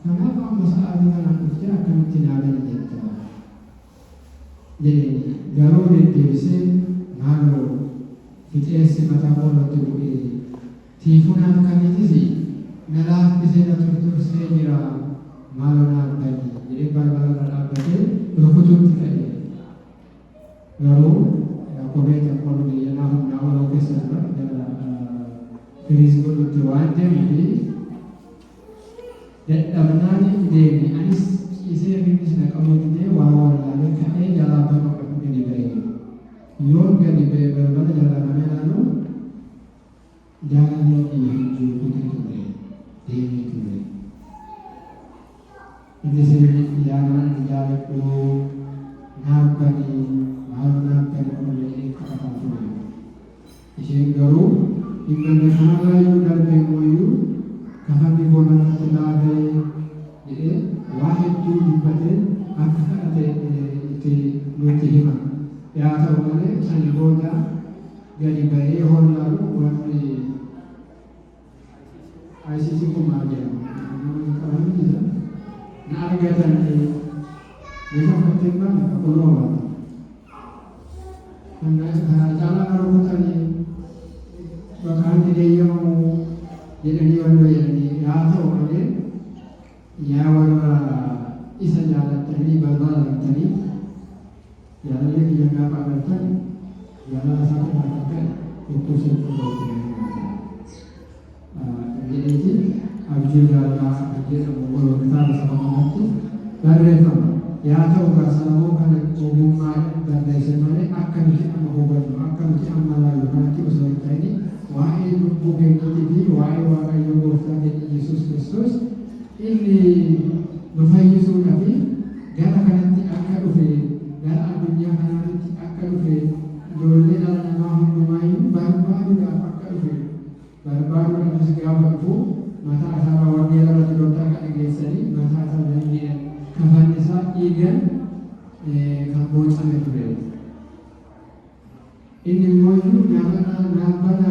Kenapa masalah dengan anaknya akan tindakan kita? Jadi, garau di malu kita mata bola tu tifunan kami sih, nalar kita tur sejira malu nak bagi, jadi baru nak bagi, berhutut kita. Garau, aku betul kalau dia nama lokasi sana, Kristo itu wajib jadi. Dan abnani dewi anis isi binis nak amudi wawal lalu kene jalan apa di bayi. Yon kan di bayi berapa jalan kami lalu jalan yang dihaju putih tu dewi tu. Ini sini jalan tu nak kani malu nak kani amudi kata tu. Isi garu ikan berhala yu dan pengoyu. Kafan di bola telade, jadi wahid tu dipaten, angkat ada itu luti hima. Ya tahu mana sani bola, jadi bayi orang lalu wani ICC kumaja. Kalau ni je, nak agak ni, bisa penting banget aku loh. Karena jalan orang tadi, bahkan dia yang jadi orang yang ya tahu kan ya orang isa jalan tadi berbalan tadi jalan lagi yang apa tadi jalan sampai macam itu sebab jadi abjil jalan abjil umur kita bersama mati berreform ya tahu bersama kan umumnya dan sebenarnya akan kita mengubah akan kita amalkan nanti usaha ini wahai bukan ini wahai yang berfirman Yesus Kristus ini nufai Yesus tapi gara nanti akan ufe gara dunia nanti akan ufe jolnya dalam nama Tuhan baru akan ufe baru ada segala itu masa asal awal dia dalam doa kat gesari masa asal dia kapan desa igan kampung sana tu ini moju nama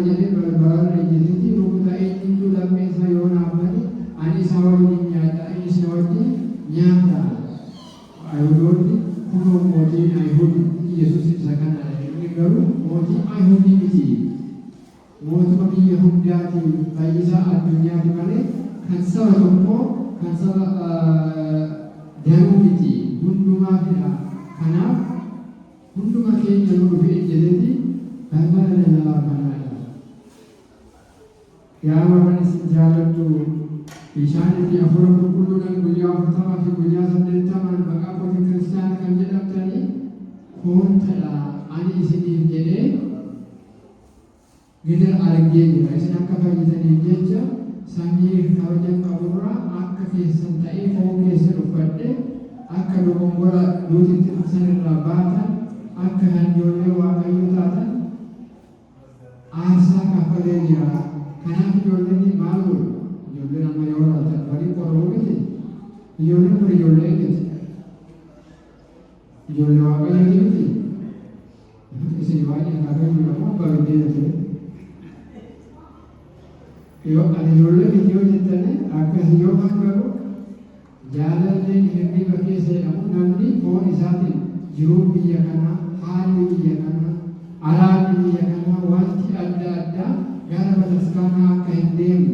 jadi berbalan jadi rumah ini tu dalam saya nama ni ani sawal ni nyata ini sawal ni nyata ayuh ni kuno moji ayuh Yesus isakan ada ini baru moji ayuh ni biji moji kami Yahuda di Baisa dunia di mana kansa tompo kansa daru biji bunduma kita karena bunduma kenya lu biji jadi Bagaimana dalam mana? Ya orang jalan tu bisa di Afrika Kudu dan beliau pertama di beliau sambil taman bagaimana Kristen akan jadi tadi kontra ani sini jadi kita alagi ni saya nak kata jadi jeja sambil kawajan kabura akka kesan tai fokus rupanya akka dongora dua titik sana rabatan akka hanjolnya wakayu tata asa kapal dia, kenapa jualan ni malu? Jualan nama orang tak beri korang ni. Jualan beri jualan ni. Jualan apa yang ni? Isi banyak ada jualan baru dia tu. Yo ada jualan ni jualan ni, aku jualan baru. Jalan ni ini bagi saya, aku nanti kau isati, juruk dia kana, hari dia kana. Alam ini yang wanti ada gara berdasarkan kehendak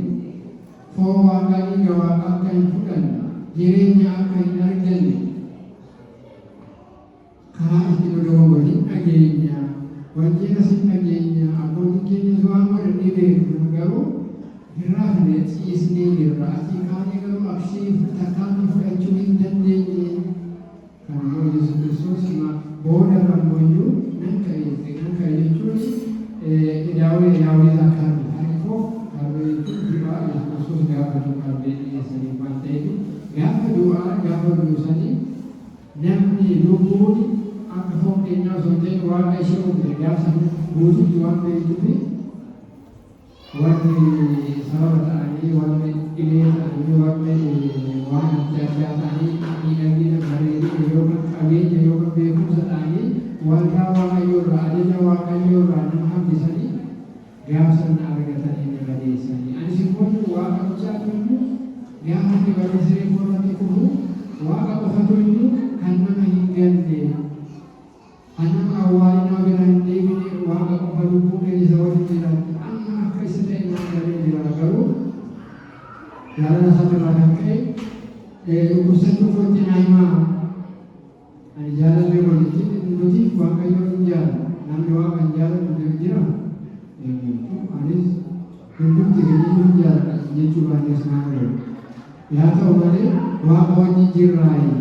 fawa kali gawa akan bukan dirinya akan nargen karena itu doang beri akhirnya wanti nasib akhirnya aku mungkin suami berdiri mengaru hirah ni isni hirah kali garu aksi takkan fuacumin dan dia karena Yesus Kristus ma boda ramboyu Kaya itu idawi zakar hari kalau itu juga yang khusus gak berdoa di sini pantai itu gak berdoa ni nyamni lumpur aku kena sontek warga isyarat gak sama butuh jual itu ni warga sahabat tadi warga ini warga jaga tadi ini hari ini yoga kami yoga beku tadi warga yura adanya warga yura nama di sini gasan harga tadi di sini ani semua warga ucap itu yang di sini pun dhukkubsachuu kootti naa himaa. Ani jaalallee walitti nuti waaqayyoon hin jaallu. Namni waaqa hin jaalatu jira. Anis hundumti keenya hin jaalladha jechuu baay'ee isaan godhu. Yaa ta'u malee waaqa wajjin jirraayi.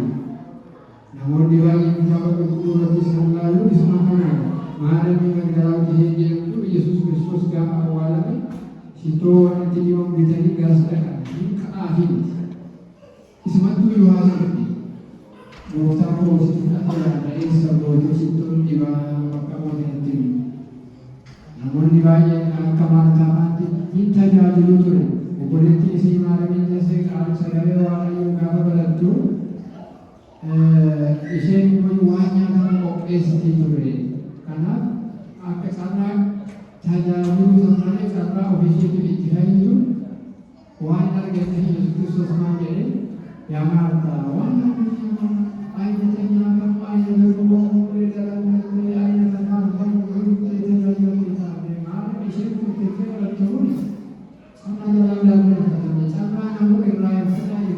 Namoonni baay'een kitaaba qulqulluu irratti isaan ilaalu isuma kanadha. Maariyaamii Magdalaatti jedhamtu Yesuus Kiristoos gaafa awwaalame shittoo waan itti dhiyoon bitanii gaas dhaqan hin ka'aafii miti. Isumattuu yoo haasa'u gooftaa koo sitti fudhateera eessa goote shittoon dibaa bakka mootinatti himu. Namoonni baay'een akka Maartaatti hin tajaajilu ture. Obboleettiin isii Maariyaamiin jessee qaama sagalee waaqayyoo gaafa barattu isheen kun waan nyaatamu qopheessitee ture. Kanaaf akka carraa tajaajilu malee carraa ofiisheetiif itti fayyadu waan argate Yesuus Kiristoos maal jedhe yaa Maartaa waan aynata nyaatamu aynata dhugamu dalamee aynata nyaatamu tajaajilu taate maal isheen kun teessee barattuun amma dalamee carraa namuu irraa fudhate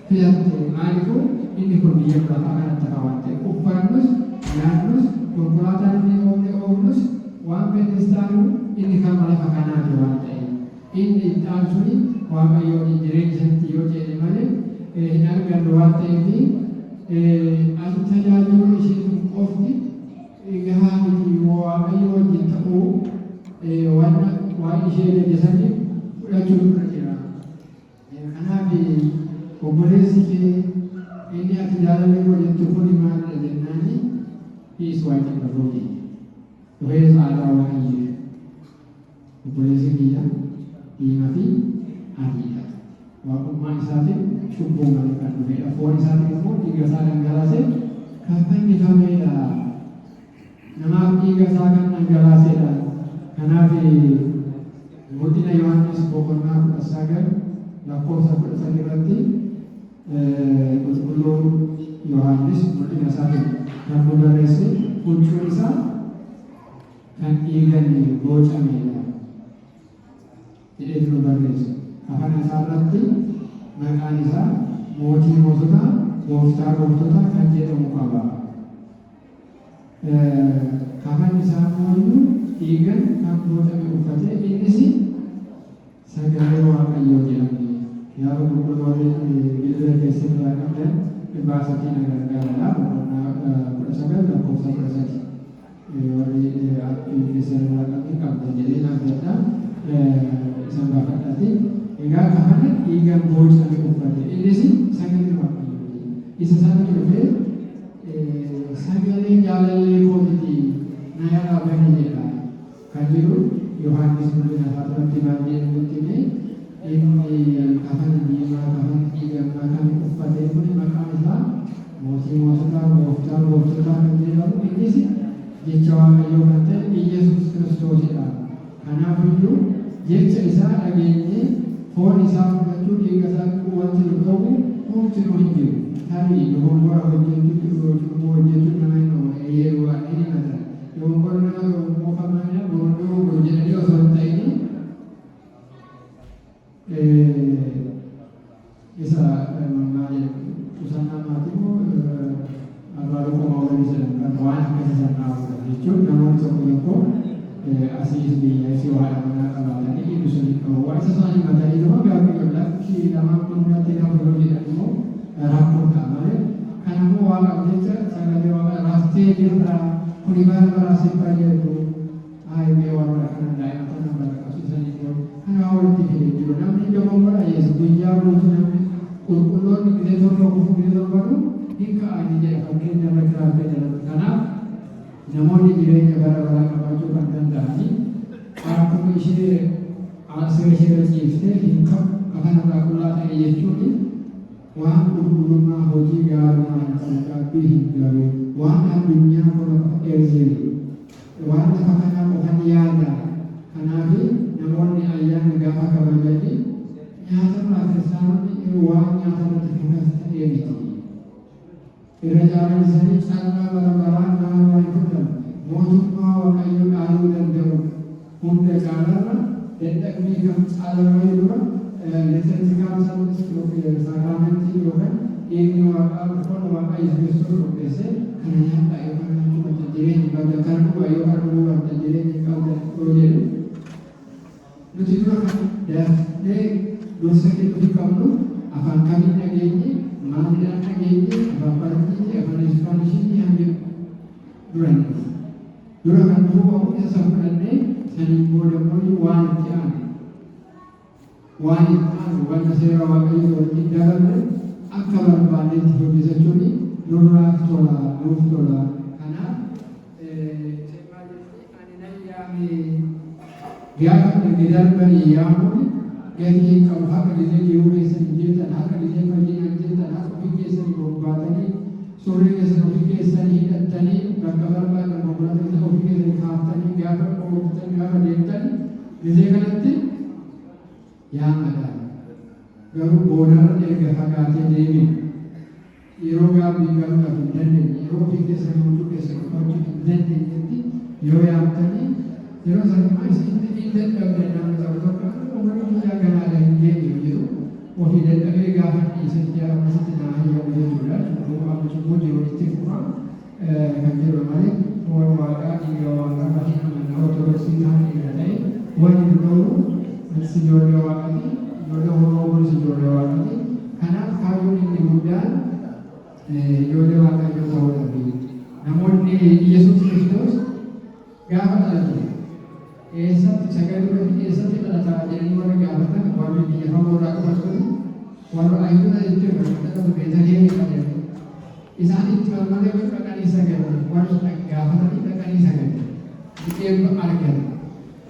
filatte maaliifuu inni kun biyya biraa kanatti kaawwatte uffannus nyaannus konkolaataan inni oomnus waan fedhes taanu inni kan lafa kanaati waan ta'eef inni itti aansuni waaqayyoon jireenya isatti yoo jedhe malee hin argannu waan ta'eef ati tajaajiluun isheen qofti gahaa miti waaqayyo wajjin ta'uu waan ishee deddeessanii fudhachuu irra jira. Kanaaf obboleessi kee inni ati jaalallee hojjettu kun maalidha jennaani is waaqiin barrooti. Dhufee saadaa waaqayyee obboleessi kiyya diimaa fi adiidha. Waaqummaa isaatiin cubbuu malee kan dhufedha. Foon isaatiin immoo dhiiga isaa dhangalaasee kan fannifamedha. Namaaf dhiiga isaa kan dhangalaasedha. Kanaaf mul'ina Yohaannis boqonnaa 19 lakkoofsa 13 irratti qulqulluun Yohaannis mul'ina isaatiin kan nu barreesse huccuun isaa kan dhiigaan bocamedha jedhee nu barreesse. Afaan isaa irratti maqaan isaa mootii moototaa gooftaa gooftotaa kan jedhamu qaba. Afaan isaa immoo dhiigaan kan bocame uffatee innis sagalee waaqayyoo jedhama. Yaa qulqulloonni bilbila keessatti argaman baasatiin gargaaraa boqonnaa 19 lakkoofsa 13 warri keessatti argaman qabdan jedhee naafadha isaan baafadhaati. Egaa kana dhiigaan bocame uffate innis sagalee waaqayyooti. Isa sana dhufee sagalee jaalallee koomiti na yaraa bani jedha kan jedhu Yohaannis mul'ina isaa irratti baay'ee nutti hime. Inni kafana diimaa kafana dhiigaa kan uffatee kun maqaan isaa mootii moototaa gooftaa gooftotaa kan jedhamu innis jecha waaqayyoo kan ta'e Yesuus Kiristoosidha. Kanaafiyyuu jecha isaa dhageenyee foon isaa fudhachuu dhiiga isaa dhiquu wanti nu dhowwu homti nu hin jiru. Tarii dogongora hojjechuutti cubbuu hojjechuun nama hin dhowwu yeroo waan inni himata. Dogongora nama moofamanii borondoo hojjetanii osoo hin ta'in isa maal qusannaa maatii abbaa qomaa waliin jedhamu waan akkasii sannaa jechuun namoonni tokko tokko asiis biyya isii waa amanaa qabaatanii inni sun waa isa isaanii matanii nama gaaffii lakkii lamaan kun irratti nama yoo jedhan immoo rakkoon ta'a malee kan immoo waaqa jecha sagalee waaqa raaftee jirra kuni bara baraasiin fayyadu aayimee warra kana daa'imman nama qaqqabsiisanii jiru kana walitti fidee jiru namni dogongora yees guyyaa guutuu namni qulqulloonni gisee torba kufu gisee torbanu hin ka'anii jedha fakkeenya irratti raaftee jedhama. Kanaaf namoonni jireenya bara baraa qabaachuu kan danda'anii akkuma ishee asirra ishee ciiftee hin kafana irraa qullaa ta'e jechuun waan qulqullummaa hojii gaarummaa hin qabu dhaabbii hin galu waan addunyaa qofa dheerzeeru waan lafa kanaa qofan yaada. Kanaaf namoonni ayyaana gaafa kabajanii nyaata maatisaanii waan nyaata irratti fokas ta'ee miti. Irra jaalalisanii carraa bara baraa nama waan fudhatan mootummaa waaqayyoo dhaaluu danda'u hunda caalarra dadhabbii kam caalarra dura Lisensi kaawusanis saakramenti yookaan dhiigni waaqaa ulfoon waaqa Yesuus qopheesse kana nyaadhaa yookaan nyaachuu wanta jireenya qabda kan dhugaa yookaan dhuguu wanta jireenya qabda yoo jedhu nuti dura kan daafnee dursa kennuufi qabnu afaan kamiin dhageenye maalidhaan dhageenye afaan barsiisni afaan ispaanishii haan jedhu dura kan dhufuu qabu isa fudhannee saniin booda immoo waan itti aanu wanta seera waaqayyoo wajjin dabarre akka barbaadetti hojjetachuun nurraaf tola nuuf tola. Kanaaf gaafa erga darbanii yaamuun gatii qabu haqa gisee jiruu keessan hojjetan haqa gisee fayyina hojjetan haqa ofii keessanii bobbaatanii suurri keessan ofii keessanii hidhattanii bakka barbaadan konkolaataa ofii keessanii kaaftanii gaafa ooftan gaafa deemtan gisee kanatti yaamaadhaan garuu boodarra erga fagaatee deeme yeroo gaabbii galuudhaaf hin dandeenye yeroo ofii keessan hojii keessan hojii hin dandeenyetti yoo yaamtanii yeroo sanummaa isin hin dadhabdan nama ta'u tokko uummanni biyyaa ganaadha hin geenye jiru ofii dadhabee gaafa dhiisatti yaamasitti naa hayyamu jechuudha cubbuu jiru itti fufa kan jedhu malee foon waaqaa dhiiga waaqaa bahii amanaa ortodoksii ta'an irra ta'e waan hin ta'u si ijoollee waaqati ijoollee oromoo si ijoollee waaqati kanaaf kaayyoon inni guddaan ijoollee waaqayyoo ta'uu dhabe namoonni Yesuus Kiristoos gaafa dhalate eessatti sagalee eessatti dhalataa jedhanii warra gaafatan warri biyya fagoo irraa dhufan warra ayyuudha jechuun dhaqatu beetanii jedhanii isaan itti malee dhaqanii sagale warra gaafatanii dhaqanii sagale dhiqee argan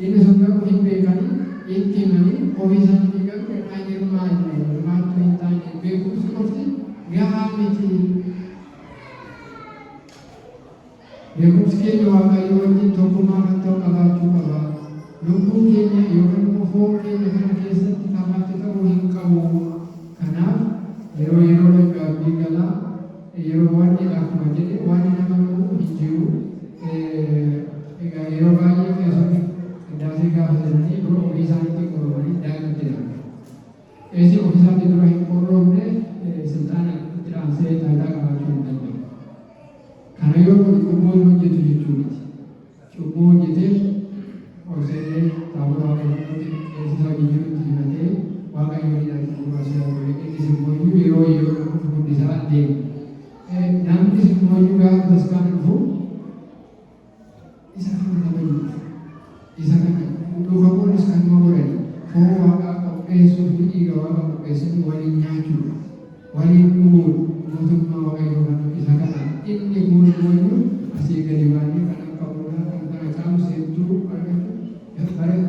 inni sun garuu hin beekanii itti manii ofii isaanii garuu maattu hin taane beekumsi qofti gahaa miti. Beekumsi keenya waaqayyoo wajjin tokkummaa kan ta'u qabaachuu qaba. Lubbuun keenya yookaan immoo foon keenya kana keessatti kamaatti ta'uu hin qabu. Kanaaf yeroo gaabbii galaa yeroo waan akkuma jedhe waan nama hin jiru egaa yeroo baay'ee keessatti daasii gaafa jedhanii dura ofii isaaniitti qoromanii daa'imatti jedhamu. Eessi ofii isaanii dura hin qoromne silxaana itti dhaansee taayitaa qabaachuu hin danda'u. Kana yoo kun cubbuu hojjetu jechuudha. Cubbuu hojjetee obsee taabota waaqayyootti eessisaa hojii jirutti himatee waaqayyoo hidhatu innis immoo yeroo guddisaa deemu. Namnis immoo gaafa taskaan dhufu isa kana kabaju isa kana dhugamuunis kan nama godhani foon waaqaa qopheessuu fi dhiiga waaqa qopheessanii waliin nyaachuu waliin dhuguu mootummaa waaqayyoo kan isa kana inni guutuu asii gadi baanii kan akka bunaa kan kana caalu seentuu argachuu bareeda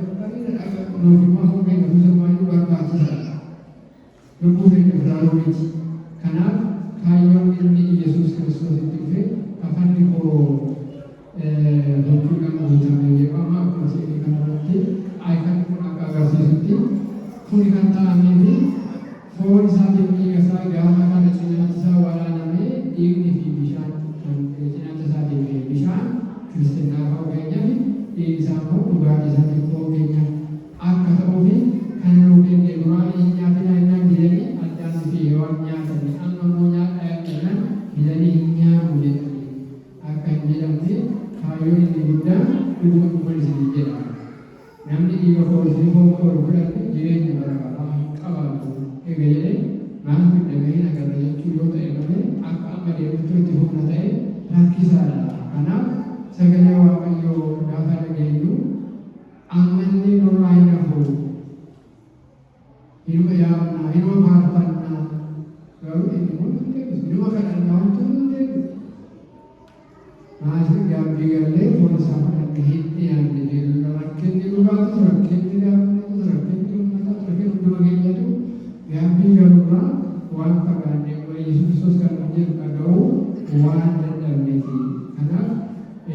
nuufimmaa foon keenya kuusamaayyuu barbaachisaadha. Lubbuu keenya filaaluu miti. Kanaaf kaayyoon inni Yesuus Kiristoos itti dhufe afanni koo jechuudha guutamee jedhama akkuma seeqii kanarratti kan kun akka agarsiisutti kuni kan ta'amee fi foon isaatiin dhiiga isaa gaafa kana cinaacha isaa waraanamee dhiigni fi bishaan cinaacha isaatiin bishaan kiristinnaa ta'uu keenyaaf dhiigni isaa immoo dhugaatii isaatiin ta'uu keenyaaf akka ta'uu fi kan nuu kenne duraan hin nyaatina innaan jedhanii addaan fi waan nyaatanii amma immoo nyaadhaan jedhanii hin nyaamu jedhanii akka hin jedhamne kaayyoon inni guddaan dhuguma dhuman isinii jedhama. Namni dhiiga foolii foon koolu fudhate jireenya bara baraa hin qabaatu eega jedhee maal fidhamee agarra jechuu yoo ta'e malee akka amma deemtu itti humna ta'e rakkisaadha. Kanaaf sagalee waaqayyoo gaafa dhageenyu ammanni nurraa hin hafu hinuma yaamnaa hinuma faarfannaa garuu inni kun hin deebisu hinuma kadhannaa wanti hin deebisu. Maasii gaabbii gallee foon isaa fudhanne hin dhiyaanne jedhu rakkinni dhugaatu rakkinni gaabbii rakkinni uummataatu rakkinni hunduma keenyatu gaabbii galuurraa waan fagaanne Yesuus Kiristoos kan jedhu dhaga'uu waan dadhabneeti. Kanaaf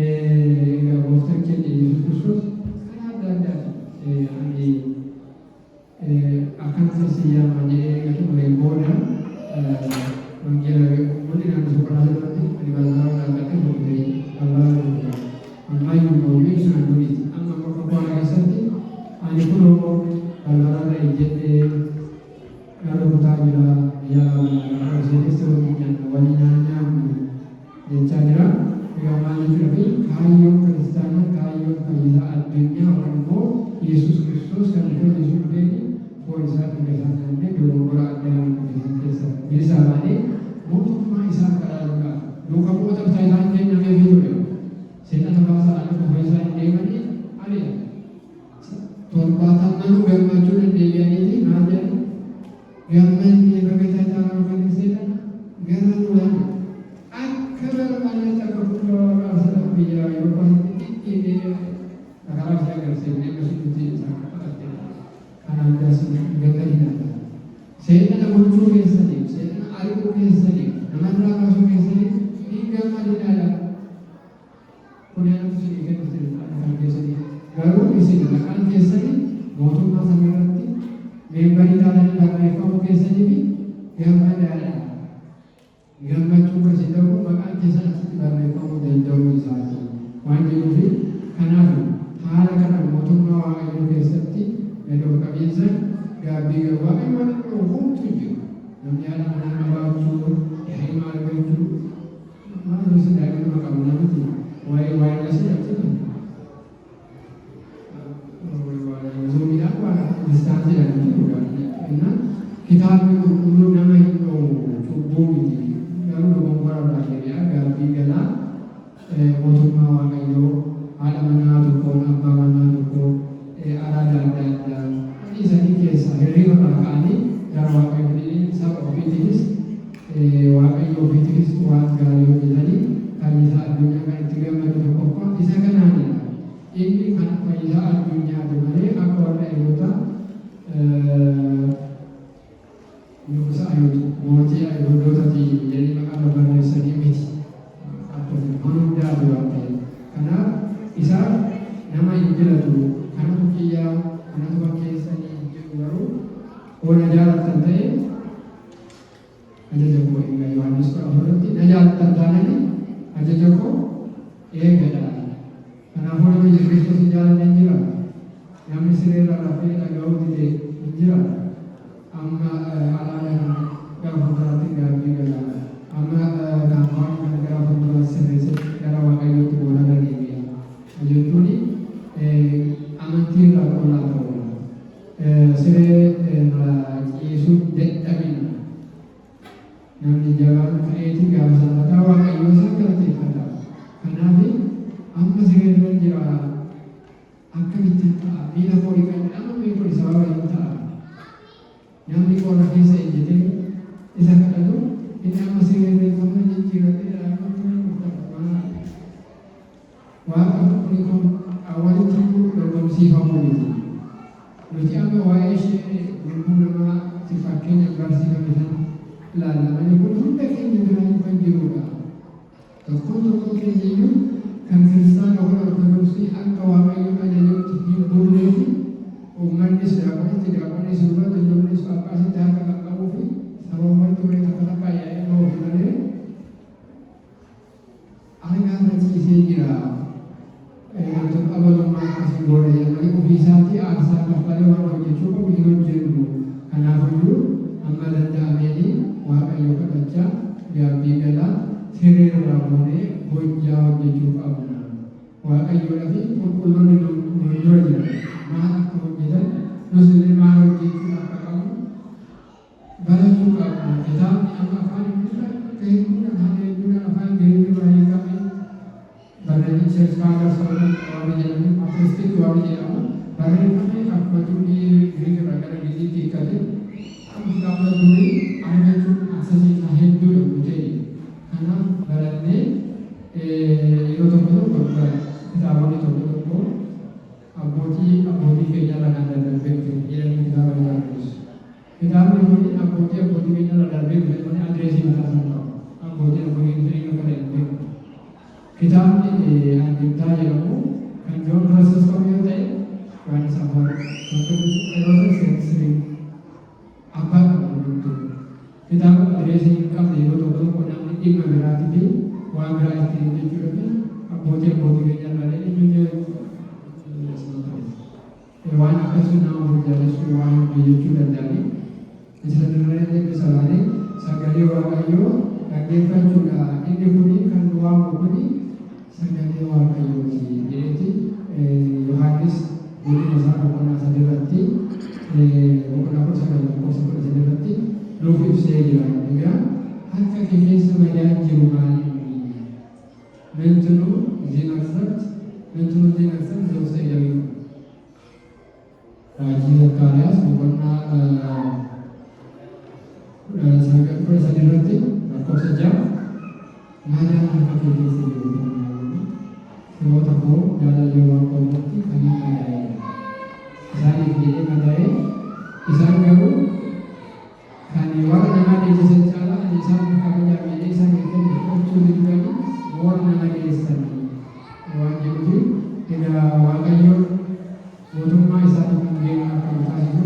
egaa gooftaan keenya Yesuus Kiristoos karaa adda addaati ani akkanatti siyaamaa jedhee gatu malee booda wangeela mul'inaan soqoraa irratti ani bal'aa dhaabbatee boqotee bal'aa ammayyuu boolii isaan duriiti amma bakka bu'aa keessatti ani kunoo bal'aa ta'e jedhee seenessa waliin nyaannu jechaa jira. Egaa maal jechuudha kaayyoon kiristaanaa kaayyoon fayyisaa addunyaa yookaan immoo Yesuus Kiristoos kan fayyisuuf beeku foon isaa dhiiga isaa kennee dogoggora addaa keessa bilisa baanee mootummaa isaa kadhaluudhaaf duuka bu'oota bitaa isaan kennamee fi ture seenaa baasaa ala qofa isaa hin deemanii ari'a torbaatammanuu gammachuu dandeeyyaniiti maal jedhan gammanni bakka taatamaa kan seetan gara nulaan akka barbaanne takka fuuldura asirra biyya yookaan itti karaa ishee agarsiifnee akkasutti isaan kadhatte kanaan daasii gaggariidha. Seena bulchuu keessaniif seena ari'uu keessaniif namarraa kaasuu keessaniif ni gammadinaadha. Kun yaadatu isinii kennutti keessaniif garuu isin maqaan keessanii mootummaa sana irratti meembarii taatanii barreeffamuu keessanii fi gammadaadha. Gammachuu kasi ta'u maqaan keessan asitti barreeffamuu danda'uu isaati waan jiruufi kanaaf haala kana mootummaa waaqayyoo keessatti gadoo qabeessa gaabbii gahu waaqayyoon dhuu homtuu jiru namni haala manaa qabaachuu daa'ima argachuu maal gosa daa'ima qabu namatti waa'ee lasii dhabsitu zoomiidhaan waan distaantii jedhamti innaan kitaabni qulqulluu nama hin dhoomu cubbuu miti garuu dogoggora irraa deebi'a gaabbii galaa mootummaa waaqayyoo haadha manaa tokko abbaa manaa tokko araada adda addaa isanii keessaa hirriba irraa ka'anii gara waaqayyoo saba ofiitiinis waaqayyo ofiitiinis waan gaarii hojjetanii fayyisaa addunyaa kan itti gammadu tokkoffaa isa kanaanidha. Inni kan fayyisaa addunyaati malee akka warra eegota nugusa ayuutu mootii ayuudootati jedhanii maqaa barreessanii miti. Hundaatu waan ta'eef kanaaf isaa nama hin filatu kanatu kiyyaa kanatu bakkeessanii jedhu garuu oona jaalatan ta'e ajaja koo eegaa Yohaannis 14tti na jaalatan taanani ajaja koo eegadha. Kanaafuu nama Yesuus Kiristoos hin jaalatan hin jira. Namni sireerra rafee dhaga'uu dide hin jira. Amma alaadhaan gara fuulduraatti gaabbii galaa. Amma naannoo kan gara fuulduraatti sirreessatti gara waaqayyootti boolana deebi'a. Jechuun amantii irraa qolaa ta'uudha. Siree ciisuu dadhabina. Namni jabaan ka'eetii gaafa sanbataa waaqayyoo isaa galateeffata. Kanaaf amma siree irra jira akkamitti ta'a miila koo dhiqan amma miila koo sababa hin ta'a. Namni qorra keessa ejjetee isa kadhatu inni amma siree irra kan jijjiiratee waaqa kuni kun awwalitti dorgomsiifamuu miti. Nuti amma waa'ee ishee lubbuu namaa si fakkeenya barsiifame sana ilaalla malee kun hunda keenya biraan kan jirudha. Tokkoon keenya iyyuu kan kiristaana yookaan ortodoksii akka waaqayyo ajajutti hin bullee fi uummannis daaqonis durbatti ijoollees phaaphaasitti harka qaqqabuu fi sababumatti warri takka takka yaa'ee ba'uuf malee argaa ciisee jira. Untuk abalummaa akkasii godha jedhamanii ofii isaatii aarsaa kaffalee waan hojjechuu qabu hin hojjennu. Kanaafiyyuu amma danda'ameenii waaqayyo kadhachaa gaabbii galaa siree irraa boonee hojjaa hojjechuu qabna. Waaqayyoodhaa fi qulqulloonni nu dura jiran maal akka hojjetan nus illee maal hojjechuu akka qabnu barachuu qabna. Kitaabni amma afaan Ingiliffaan akka hedduudhaan haala hedduudhaan afaan Ingiliffaa baay'ee qabee barreeffamni Church Fathers warri jedhamu Apostolic warri jedhamu barreeffamni akkuma durii Giriik irraa gara Giriikiitti hiikkate amma durii argachuun aksesiisaa hedduudha mutee kanaaf barannee yeroo tokko kitaabonni tokko abbootii keenyarraa kan darbee jedhanii kitaaba barreessu. Kitaabni kun abbootii keenyarraa darbee jedhamanii adreesii mataa isaa qabu. Abbootii keenyarraa kan darbee kitaabni Andiibdaa jedhamu kan Joon Roosas qabu yoo ta'e waan isaa Roosas abbaa qabu. Kitaaba adreesii hin qabne yeroo tokko namni dhimma biraatii fi waan biraa ittiin jechuudha fi abbootii keenyarraa eenyuun waan akkasii nama jaalachuu waan jechuu danda'anii isa duree sabaalee sagalee waaqayyoo dhaggeeffachuudha. Inni kuni kan nu waamu kuni sagalee waaqayyooti jedheeti Yohaannis godina isaa boqonnaa sadirratti boqonnaa 9:9 nuuf ibsee jira. Egaa harka keessa madaan jiru maali? Mentunu zinafat zewsa ilawi raajii Zakkaariyaas boqonnaa 9:9 lakkoofsa 6 madaan harka keessa jiru firoota koo jaalallee waan qoomutti kan hin madaa'e isaaniif jedhee madaa'e isaan garuu kan warra namaa deessisan caalaa ani isaan kabajaa jedhee isaan eeggate gochuu diddanii warra nama geessanii waan jedhuuf egaa waaqayyoon mootummaa isaatiif hangeenya akka nu taasisu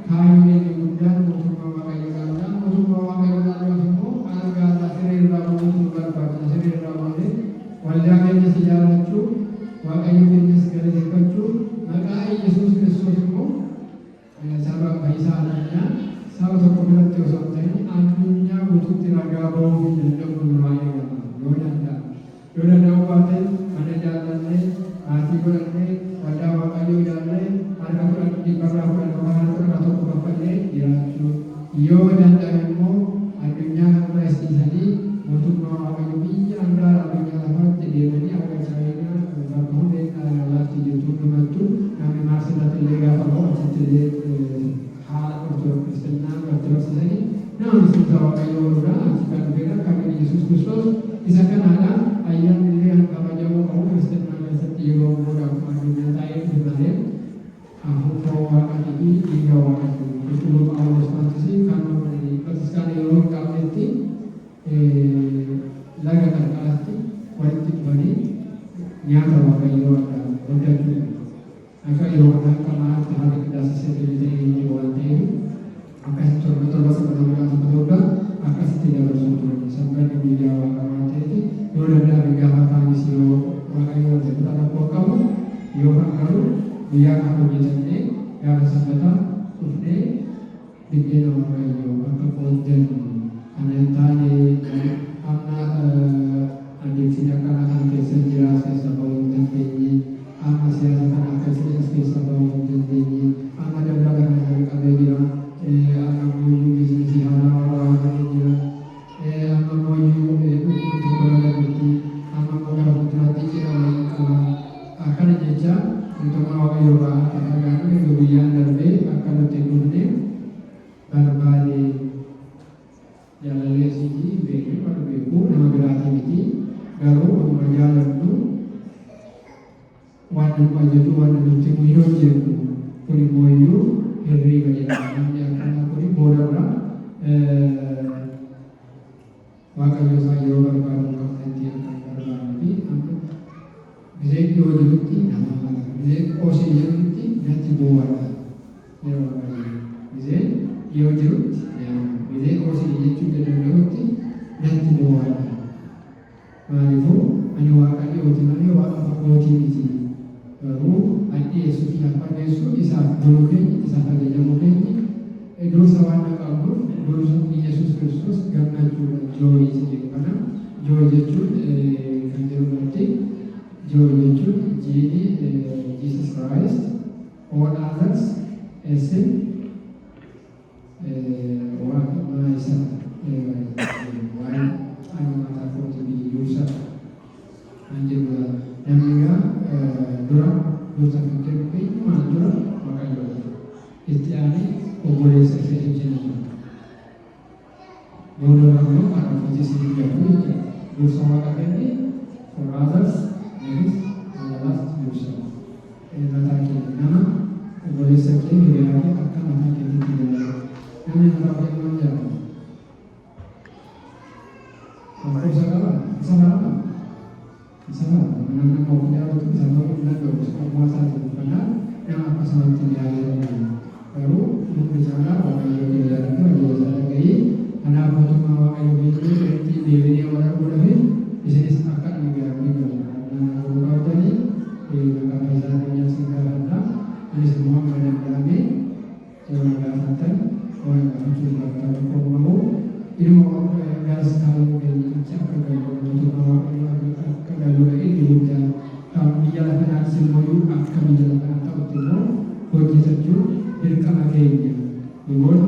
kaayyoo inni guddaan mootummaa waaqayyoo ilaalaa mootummaa waaqayyoo ilaaluuf immoo argaa siree irraa buutu nu barbaachisa. Siree irraa buutee waldaa keenyas ijaarrachuu waaqayyo keenyas galateeffachuu maqaa Yesuus Kiristoos immoo saba fayyisaa addunyaa saba tokko biratti osoo hin ta'in addunyaa guutuutti ragaa ba'uu hin danda'u nurraa eegama yoo danda'uu baate mana ijaarrannee maatii godhannee waldaa waaqayyoo ijaarree harka dhibbarraa harka tokko kaffallee jiraachuu yoo danda'ame immoo addunyaa kanarra istiisanii mootummaa waaqayyoo biyya hundaa addunyaa lafaatti deemanii akka Chaayinaa bakka hundee laafti jirtu dhumattu namni maarsilatti illee gaafa ba'u asitti illee haala kiristinnaa irratti barsiisanii nama misirta waaqayyoo irraa achi kan dhufeera kan Yesuus Kiristoos isa kanaadhaan ayyaanni illee kabajamoo qabu kiristinnaa keessatti yeroo booda addunyaa taa'ee dhufe malee afuuffoo waaqatii fi dhiiga waaqatii qulqulluu Phaawulos Maatosii kan barsiisaan yeroo hin qabnetti laga qarqaratti walitti dhufanii nyaata waaqayyoo hojjechuu akka yeroo kana akka maatti haala qindaasisee ta'ee waan ta'eef akkasitti torba sabataa akkasitti dabarsuu ture. Sabbanni guyyaa waaqa waan ta'eef yoo danda'ame gaafa kaanis yoo waaqayyoo hojjetu rakkoo qabu yoo hanqaru guyyaa kan hojjetannee gaafa sabbataa dhufnee biddeena waaqayyoo akka hojjennu kana hin taane amma adeemsina akkanaa kana keessa jiraas keessa bahuu hin dandeenye amma siyaasa kana akkasitti keessa bahuu hin dandeenye amma daldala kana jalqabee jira amma mooyyuu biizinasii haaraa waamamee jira amma mooyyuu dhukkubitti qoratamti amma gara fuulduraatti cidhamanii qaba akkana jecha mootummaa waaqayyoo irraa akka fagaannu guyyaan darbee akka nuti hin dhufne barbaade jaalallee asii beekuu kan beekuu nama biraatii miti garuu wanuma jaalannu waan nu ajaju waan nuti muyyoo jennu kun immoo iyyuu hirriiba jedhama. Namni akkana kun boodarra waaqayyo isaa yeroo barbaadu qabnetti akka hin barbaadne fi biseen dhiyoo jirutti nama mala biseen qoosii jirutti natti boowwadha yeroo barbaadu biseen dhiyoo jirutti biseen qoosii jechuu danda'utti natti boowwadha. Maaliifuu ani waaqayyooti malee waaqa fagootii miti. Garuu addeessuu fi affageessu isaaf buluu keenya isaaf ajajamuu keenya dursa waan qabnuuf dursi Yesuus Kiristoos gammachuudha. Jooyi jedhu kana jooyi jechuun kan jedhamatti jooyi jechuun jiini Jesus Christ all others essen waaqummaa isaa waan anumataa kooti biyyuusa kan jedhudha. Namni dura dursa kan jedhu eenyumaan dura waaqayyoodha. Itti aanee obboleessa ishee jenna. Booda immoo kan hojii siif gahu jechuudha. Dursa waaqa kenne for others next and the last yourself. Mataa keenya nama obboleessa kee hiriyaa kee akka mataa keetiitti ilaalu. Namni mataa kee maal jedhama? Lakkoofsa qaba? Isa qaba? Sama nama mau jalan sama orang itu penguasa itu karena yang apa sama tidak ada baru berbicara orang yang tidak ada itu ada gay karena apa tu mau orang yang itu seperti dewi orang muda ini di sini sepakat negara karena orang tadi di negara Israel sehingga ada ini semua ada kami orang kafir orang kafir juga kalau mau ini mau Garis kalau ini cakap kalau itu kalau ini dia biar benar semua itu akan menjalankan atau tidak bagi satu berkala kaya Iwan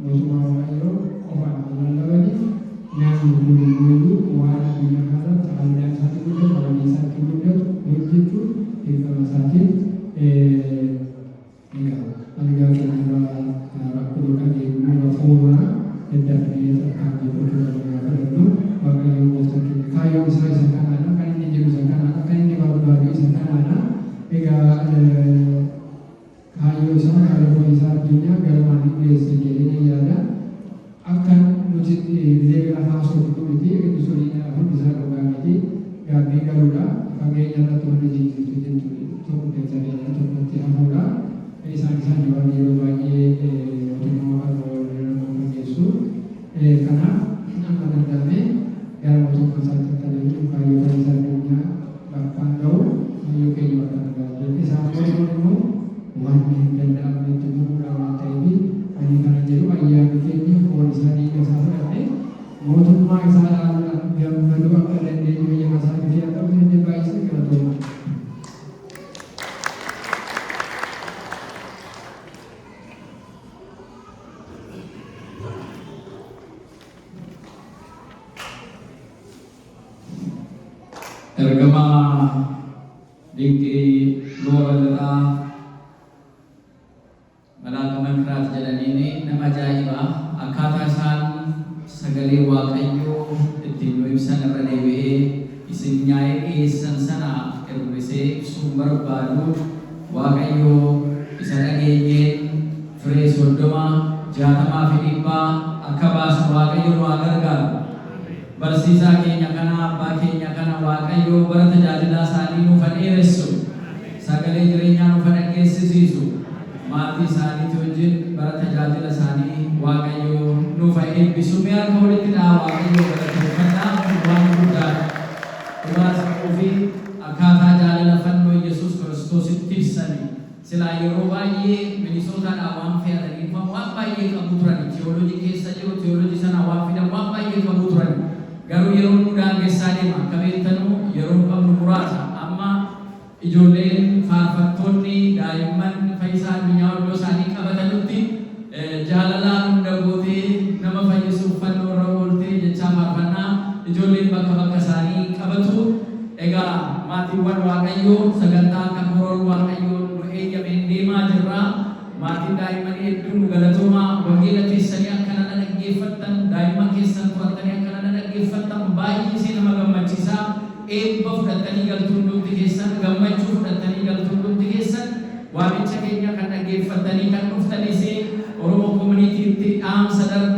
mau ayo orang lagi yang dulu warna bina harap kalau yang satu itu kalau yang satu itu begitu di kalau sakit Aniga kita lakukan di Murafura dan di terkait perjuangan itu bagi yang mungkin kayu saya sekarang kan ini juga sekarang kan ini baru sekarang ega kayu sama kalau bisa dunia kalau mandi segini ada akan mujid di khas untuk itu sulinya pun bisa lakukan itu gabi garuda kami yang tuan di situ itu mencari itu nanti amula Isang-isang juga bagi untuk orang Yesus karena anak dami yang untuk masyarakat tadi kayu misalnya bahkan jauh kayu kayu akan jadi sampai itu warna dan dalam itu mula tadi ini kan jadi ayah bikinnya polisi di masyarakat mau cuma masalah yang kedua kalian di masyarakat dia tahu ini baik sekali Ergama dikti luar negara melakukan keras jalan ini nama jaiba akatasan segala wakayu itu bisa neradewi isinya isan sana erbese sumber baru wakayu bisa lagi fresh odoma jatama filipa akabas wakayu wagargar Bersisa keenya kana abbaa keenya kana waaqayyo bara tajaajila isaanii nuuf dheeressu sagalee jireenyaa nuuf dhageessisiisu maatii isaaniitti wajjin bara tajaajila isaanii waaqayyo nuuf eebbisu mee harka walitti dha'a waaqayyo galateeffannaa waan guddaadha dhugaas ofii akkaataa jaalala fannoo Yesuus Kiristoositti ibsanii silaa yeroo baay'ee minisootaadhaa waan fe'ataniif waan baay'ee qabu turan teoloojii keessa jiru teoloojii sana waan fidan waan baay'ee qabu turan Garuu yeroo mudaan keessaa deema akka beektanuu yeroo qabnu muraasa amma ijoolleen faarfattoonni daa'imman fayyisaa addunyaa iddoo isaanii qabatanutti jaalalaan hunda gootee nama fayyisuuf fannoo irra ooltee jechaa faarfannaa ijoolleen bakka bakka isaanii qabatu egaa maatiiwwan waaqayyoo sagantaa akka koroon waaqayyoo nu eeyyameen deemaa jirra maatiin daa'imman hedduun galatoomaa wangeela keessanii akkana dhaggeeffattan daa'imman keessan to'attanii akkana dhaggeeffattan baay'ee isin nama gammachiisa eebba fudhattanii galtuun dhumti keessan gammachuu fudhattanii galtuun dhumti keessan waamicha keenya kan dhaggeeffattanii kan dhuftanis Oromoo Community'tti dhaamsa darbu